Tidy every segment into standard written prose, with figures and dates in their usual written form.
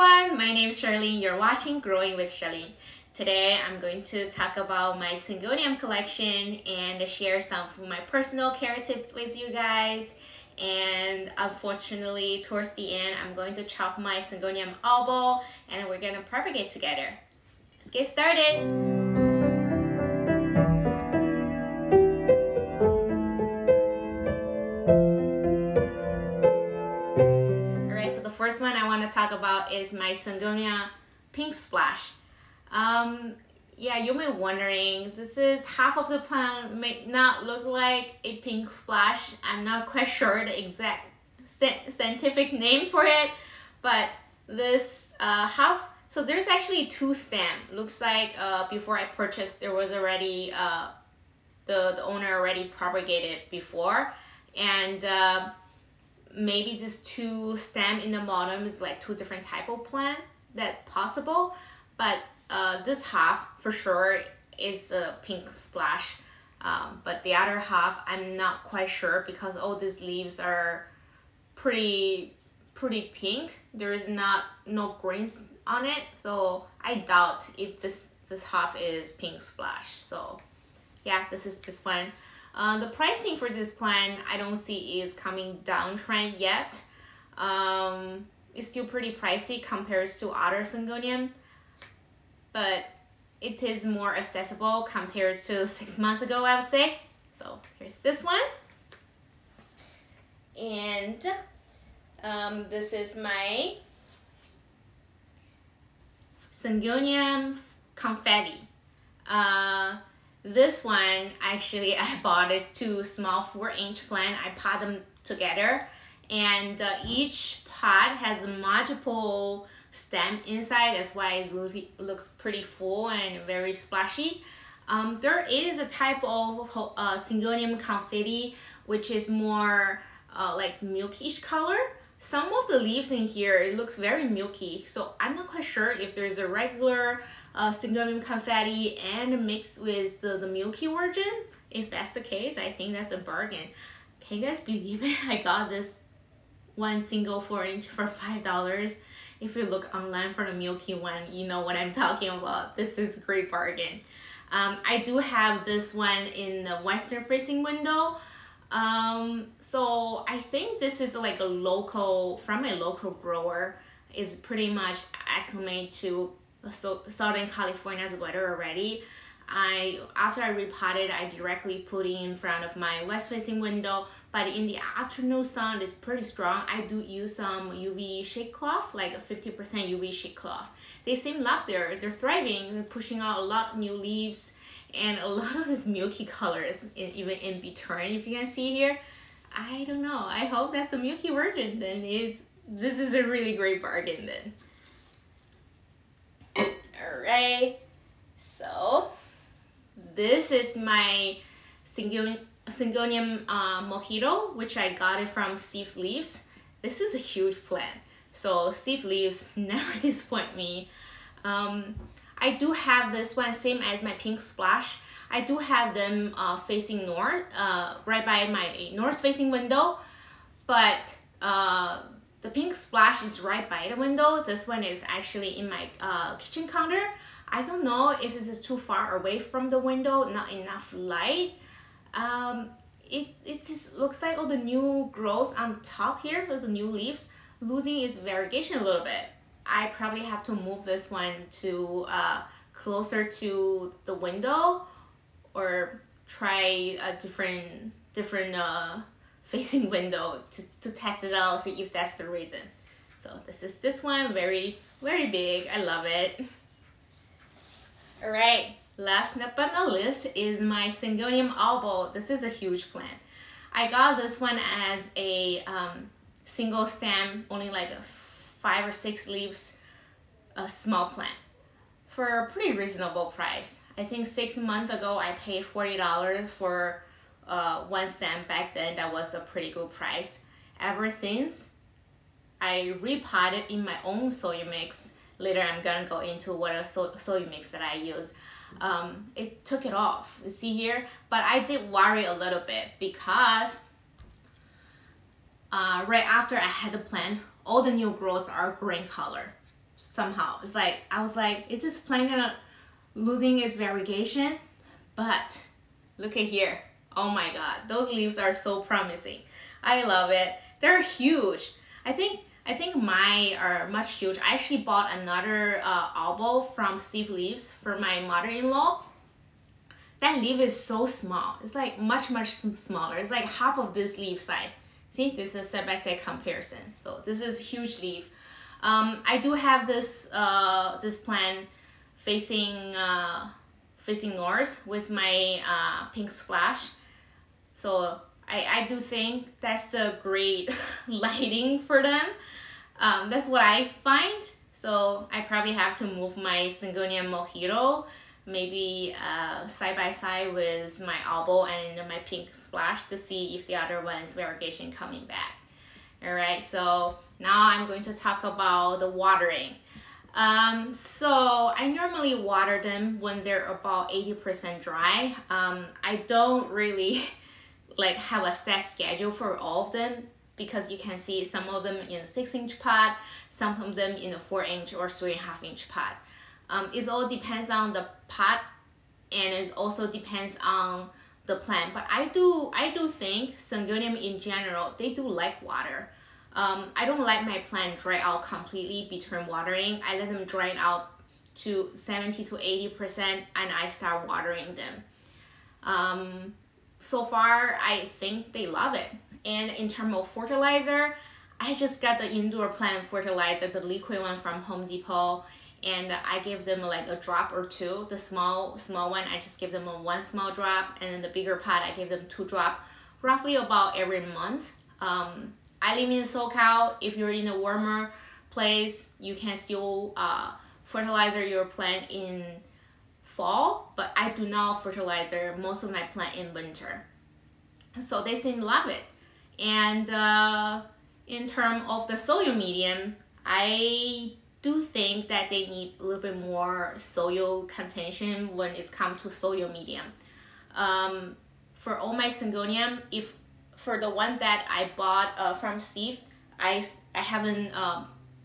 everyone, my name is Charlene. You're watching Growing with Charlene. Today I'm going to talk about my Syngonium collection and share some of my personal care tips with you guys. And unfortunately, towards the end, I'm going to chop my Syngonium Albo and we're going to propagate together. Let's get started. First one I want to talk about is my Sungonia Pink Splash. Yeah, you may be wondering, this is half of the plant may not look like a pink splash. I'm not quite sure the exact scientific name for it, but this half, so there's actually two stems. Looks like before I purchased, there was already, the owner already propagated before, and maybe this two stem in the bottom is like two different type of plant. That's possible, but this half for sure is a pink splash, but the other half I'm not quite sure because all these leaves are pretty pink. There is no greens on it, so I doubt if this half is pink splash. So yeah, this is this one. The pricing for this plant I don't see is coming downtrend yet. It's still pretty pricey compared to other Syngonium, but it is more accessible compared to 6 months ago, I would say. So here's this one, and this is my Syngonium Confetti. This one, actually, I bought is two small 4-inch plant. I pot them together, and each pot has multiple stem inside. That's why it looks pretty full and very splashy. There is a type of Syngonium Confetti, which is more like milkish color. Some of the leaves in here, it looks very milky, so I'm not quite sure if there's a regular Syngonium Confetti and mixed with the milky version. If that's the case, I think that's a bargain. Can you guys believe it? I got this one single 4-inch for $5. If you look online for the milky one, you know what I'm talking about. This is a great bargain. I do have this one in the western facing window. So I think this is like a local, from a local grower. Is pretty much acclimated to Southern California's weather already. After I repotted, I directly put it in front of my west facing window, but in the afternoon sun is pretty strong. I do use some UV shade cloth, like a 50% UV shade cloth. They seem love they're thriving. They're pushing out a lot of new leaves and a lot of these milky colors even in between. If you can see here, I don't know, I hope that's the milky version. Then this is a really great bargain then. Alright, so this is my Syngonium Mojito, which I got it from Steve Leaves. This is a huge plant, so Steve Leaves never disappoint me. I do have this one, same as my Pink Splash. I do have them facing north, right by my north facing window, but the Pink Splash is right by the window. This one is actually in my kitchen counter. I don't know if this is too far away from the window, not enough light. It just looks like all the new growth on top here with the new leaves losing its variegation a little bit. I probably have to move this one to closer to the window, or try a different facing window to test it out, see if that's the reason. So this is this one, very big. I love it. All right, last but not least is my Syngonium Albo. This is a huge plant. I got this one as a single stem, only like 5 or 6 leaves, a small plant, for a pretty reasonable price. I think 6 months ago I paid $40 for one stem. Back then that was a pretty good price. Ever since, I repotted in my own soil mix. Later I'm gonna go into what a soil mix that I use. It took it off, you see here, but I did worry a little bit because right after I had the plant, all the new growths are green color. somehow. It's like, I was like, is this plant gonna losing its variegation? But look at here. Oh my God, those leaves are so promising. I love it. They're huge. I think mine are much huge. I actually bought another Albo from Steve Leaves for my mother-in-law. That leaf is so small. It's like much smaller. It's like half of this leaf size. See, this is side-by-side comparison. So this is huge leaf. I do have this this plant facing north with my pink splash. So I do think that's a great lighting for them. That's what I find. So I probably have to move my Syngonium Mojito maybe side by side with my Albo and my pink splash to see if the other one's variegation coming back. All right, so now I'm going to talk about the watering. So I normally water them when they're about 80% dry. I don't really like have a set schedule for all of them, because you can see some of them in a 6-inch pot, some of them in a 4-inch or 3.5-inch pot. It all depends on the pot, and it also depends on the plant. But I do think Syngonium in general, they do like water. I don't let my plant dry out completely between watering. I let them dry out to 70 to 80% and I start watering them. So far, I think they love it. And in terms of fertilizer, I just got the indoor plant fertilizer, the liquid one from Home Depot, and I give them like a drop or two. The small one, I just give them one small drop, and then the bigger pot, I give them 2 drops, roughly about every month. I live in SoCal. If you're in a warmer place, you can still fertilizer your plant in fall, but I do not fertilizer most of my plant in winter. So they seem to love it. And in terms of the soil medium, I do think that they need a little bit more soil contention when it's come to soil medium. For all my Syngonium, for the one that I bought from Steve, I haven't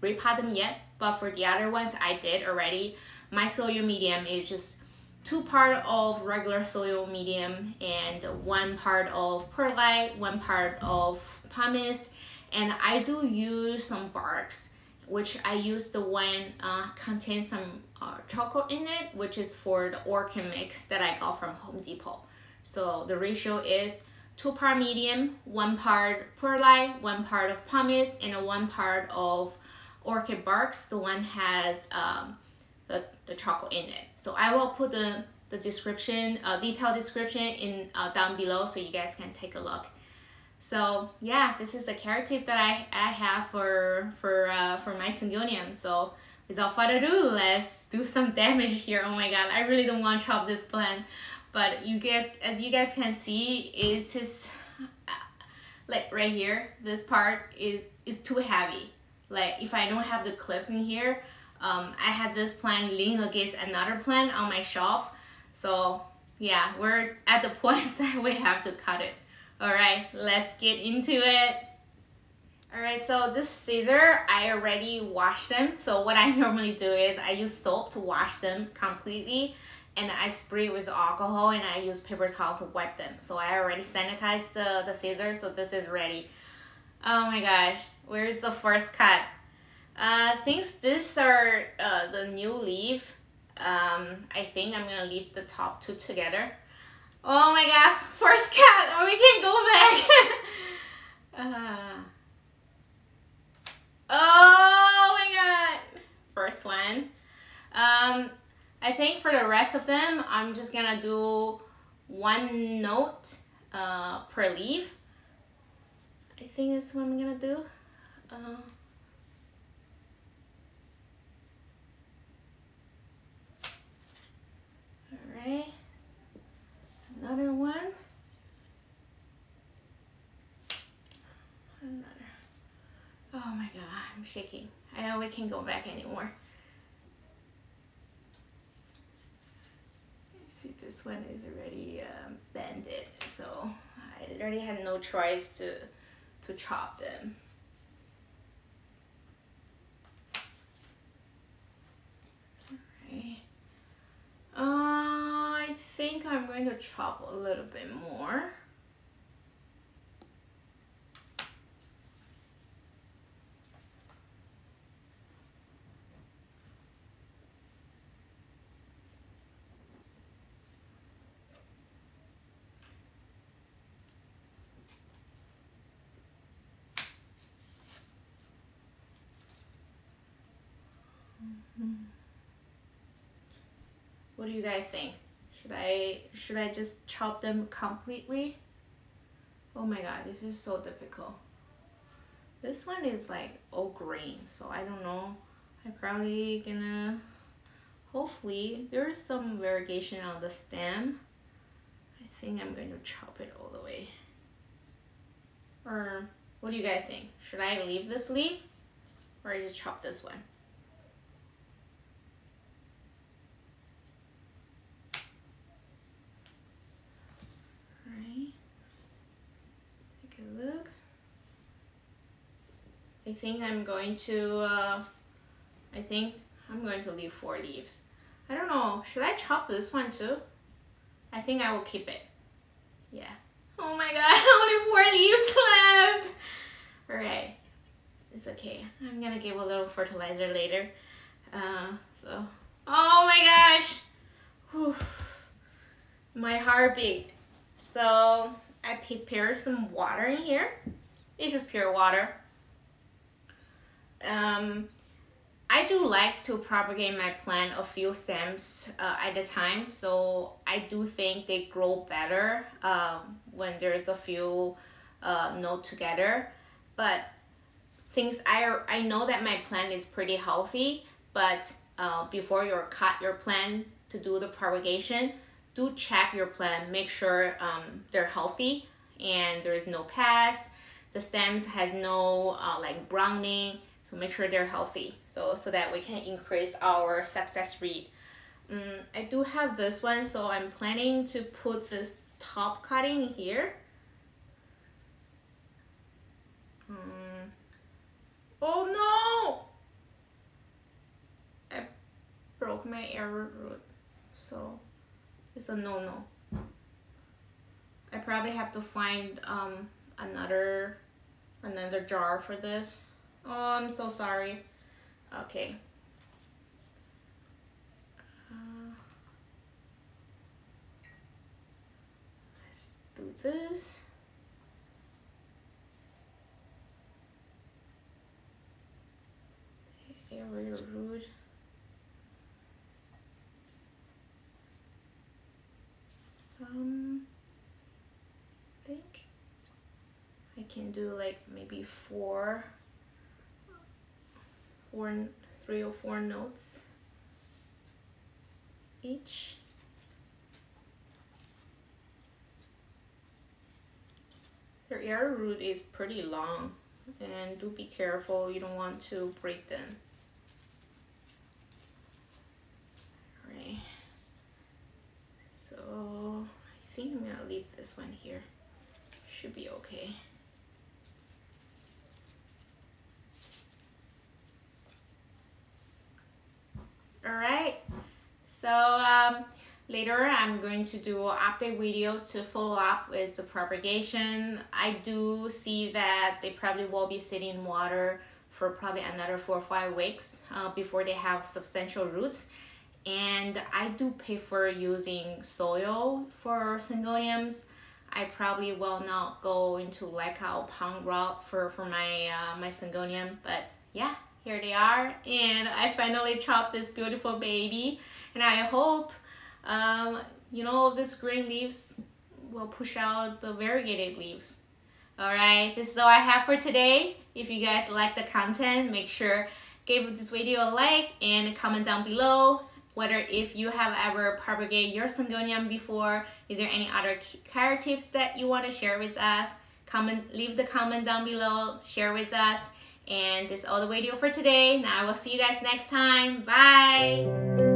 repot them yet, but for the other ones I did already. My soil medium is just 2 parts of regular soil medium and 1 part of perlite, 1 part of pumice, and I do use some barks, which I use the one contains some chocolate in it, which is for the orchid mix that I got from Home Depot. So the ratio is 2 part medium, 1 part perlite, 1 part of pumice, and 1 part of orchid barks. The one has the chocolate in it. So I will put the description, detailed description in down below so you guys can take a look. So yeah, this is the care tip that I have for my Syngonium. So without further ado, let's do some damage here. Oh my God, I really don't want to chop this plant, but you guys, as you guys can see, it's just like right here, this part is too heavy. Like if I don't have the clips in here, I had this plant leaning against another plant on my shelf. So yeah, we're at the point that we have to cut it. All right, let's get into it. All right, so this scissor, I already washed them. So what I normally do is I use soap to wash them completely, and I spray with alcohol, and I use paper towel to wipe them. So I already sanitized the scissor, so this is ready. Oh my gosh, where's the first cut? These are the new leaf. I think I'm gonna leave the top 2 together. Oh my God, first cut, or we can go back. Oh my God, first one. I think for the rest of them, I'm just gonna do 1 note per leaf. I think that's what I'm gonna do. Alright, another one. Another. Oh my God, I'm shaking. I know we can't go back anymore. See, this one is already bended, so I already had no choice to chop them. think I'm going to chop a little bit more. What do you guys think? Should I just chop them completely? Oh my god, this is so difficult. This one is like all green, so I don't know. I'm probably gonna, hopefully there is some variegation on the stem. I think I'm going to chop it all the way. Or what do you guys think? Should I leave this leaf or I just chop this one? Look, I think I'm going to leave 4 leaves. I don't know, should I chop this one too? I think I will keep it. Yeah. Oh my god, only 4 leaves left. All right, it's okay. I'm gonna give a little fertilizer later. So, oh my gosh, whew. My heartbeat. So I prepared some water in here. It's just pure water. I do like to propagate my plant a few stems at a time, so I do think they grow better when there's a few nodes together. But things I know that my plant is pretty healthy, but before you cut your plant to do the propagation, do check your plant, make sure they're healthy and there's no pests, the stems has no like browning, so make sure they're healthy so that we can increase our success rate. I do have this one, so I'm planning to put this top cutting here. Oh no! I broke my arrowroot, so it's a no-no. I probably have to find another jar for this. Oh, I'm so sorry. Okay. Let's do this. Arrowroot. I think I can do like maybe 3 or 4 notes each. Their arrowroot is pretty long, and do be careful, you don't want to break them. Right. So I think I'm gonna leave this one here. Should be okay. All right. So later I'm going to do an update video to follow up with the propagation. I do see that they probably will be sitting in water for probably another 4 or 5 weeks before they have substantial roots. And I do prefer using soil for Syngoniums. I probably will not go into like a pound route for my my Syngonium, but yeah, here they are, and I finally chopped this beautiful baby, and I hope you know, this green leaves will push out the variegated leaves. All right, this is all I have for today. If you guys like the content, make sure give this video a like and comment down below whether if you have ever propagated your Syngonium before. Is there any other care tips that you want to share with us? Leave the comment down below, share with us. And this is all the video for today. Now I will see you guys next time. Bye.